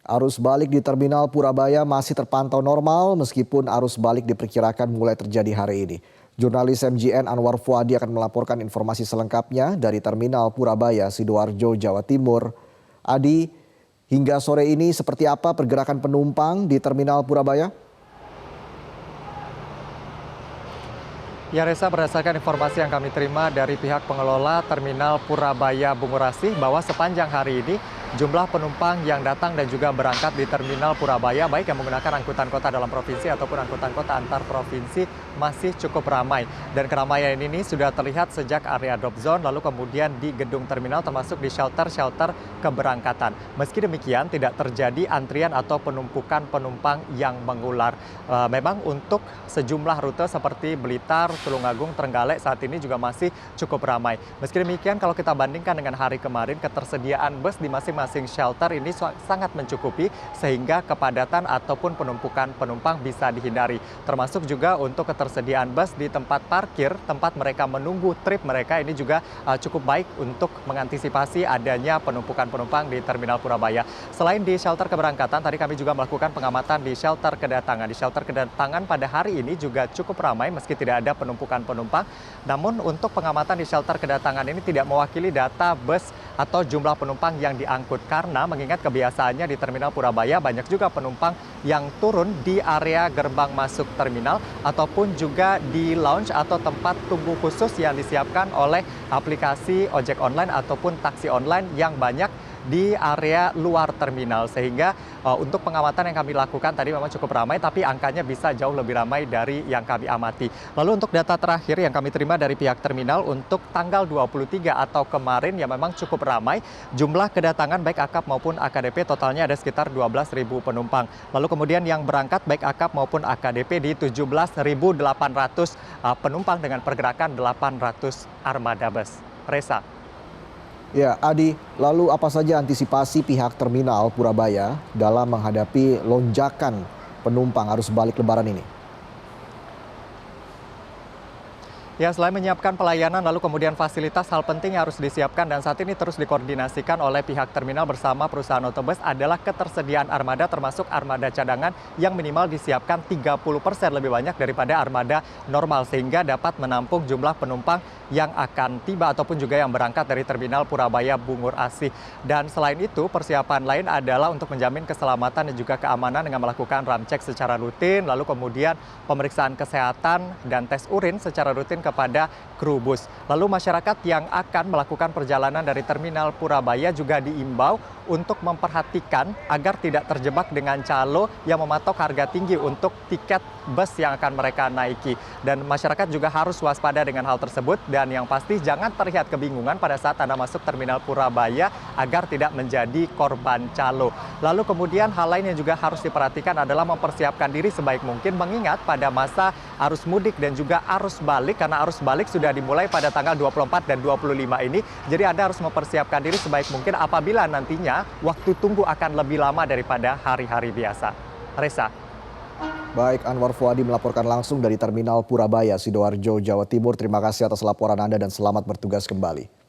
Arus balik di Terminal Purabaya masih terpantau normal meskipun arus balik diperkirakan mulai terjadi hari ini. Jurnalis MJN Anwar Fuadi akan melaporkan informasi selengkapnya dari Terminal Purabaya, Sidoarjo, Jawa Timur. Adi, hingga sore ini seperti apa pergerakan penumpang di Terminal Purabaya? Ya Reza, berdasarkan informasi yang kami terima dari pihak pengelola Terminal Purabaya Bungurasih bahwa sepanjang hari ini jumlah penumpang yang datang dan juga berangkat di Terminal Purabaya baik yang menggunakan angkutan kota dalam provinsi ataupun angkutan kota antar provinsi masih cukup ramai. Dan keramaian ini sudah terlihat sejak area drop zone lalu kemudian di gedung terminal termasuk di shelter-shelter keberangkatan. Meski demikian tidak terjadi antrian atau penumpukan penumpang yang mengular. Memang untuk sejumlah rute seperti Blitar, Tulungagung, Trenggalek saat ini juga masih cukup ramai. Meski demikian kalau kita bandingkan dengan hari kemarin ketersediaan bus di masing-masing shelter ini sangat mencukupi sehingga kepadatan ataupun penumpukan penumpang bisa dihindari. Termasuk juga untuk ketersediaan bus di tempat parkir, tempat mereka menunggu trip mereka ini juga cukup baik untuk mengantisipasi adanya penumpukan penumpang di Terminal Purabaya. Selain di shelter keberangkatan, tadi kami juga melakukan pengamatan di shelter kedatangan. Di shelter kedatangan pada hari ini juga cukup ramai meski tidak ada penumpukan penumpang. Namun untuk pengamatan di shelter kedatangan ini tidak mewakili data bus atau jumlah penumpang yang diangkut karena mengingat kebiasaannya di Terminal Purabaya banyak juga penumpang yang turun di area gerbang masuk terminal ataupun juga di lounge atau tempat tunggu khusus yang disiapkan oleh aplikasi ojek online ataupun taksi online yang banyak di area luar terminal sehingga untuk pengamatan yang kami lakukan tadi memang cukup ramai tapi angkanya bisa jauh lebih ramai dari yang kami amati. Lalu untuk data terakhir yang kami terima dari pihak terminal untuk tanggal 23 atau kemarin yang memang cukup ramai jumlah kedatangan baik akap maupun AKDP totalnya ada sekitar 12.000 penumpang. Lalu kemudian yang berangkat baik akap maupun AKDP di 17.800 penumpang dengan pergerakan 800 armada bus. Reza. Ya, Adi, lalu apa saja antisipasi pihak Terminal Purabaya dalam menghadapi lonjakan penumpang arus balik Lebaran ini? Ya, selain menyiapkan pelayanan lalu kemudian fasilitas hal penting yang harus disiapkan dan saat ini terus dikoordinasikan oleh pihak terminal bersama perusahaan otobus adalah ketersediaan armada termasuk armada cadangan yang minimal disiapkan 30% lebih banyak daripada armada normal sehingga dapat menampung jumlah penumpang yang akan tiba ataupun juga yang berangkat dari Terminal Purabaya Bungurasih. Dan selain itu persiapan lain adalah untuk menjamin keselamatan dan juga keamanan dengan melakukan ramcek secara rutin lalu kemudian pemeriksaan kesehatan dan tes urin secara rutin kepada kru bus. Lalu masyarakat yang akan melakukan perjalanan dari Terminal Purabaya juga diimbau untuk memperhatikan agar tidak terjebak dengan calo yang mematok harga tinggi untuk tiket bus yang akan mereka naiki. Dan masyarakat juga harus waspada dengan hal tersebut dan yang pasti jangan terlihat kebingungan pada saat Anda masuk Terminal Purabaya agar tidak menjadi korban calo. Lalu kemudian hal lain yang juga harus diperhatikan adalah mempersiapkan diri sebaik mungkin mengingat pada masa arus mudik dan juga arus balik karena arus balik sudah dimulai pada tanggal 24 dan 25 ini. Jadi Anda harus mempersiapkan diri sebaik mungkin apabila nantinya waktu tunggu akan lebih lama daripada hari-hari biasa. Reza. Baik, Anwar Fuadi melaporkan langsung dari Terminal Purabaya, Sidoarjo, Jawa Timur. Terima kasih atas laporan Anda dan selamat bertugas kembali.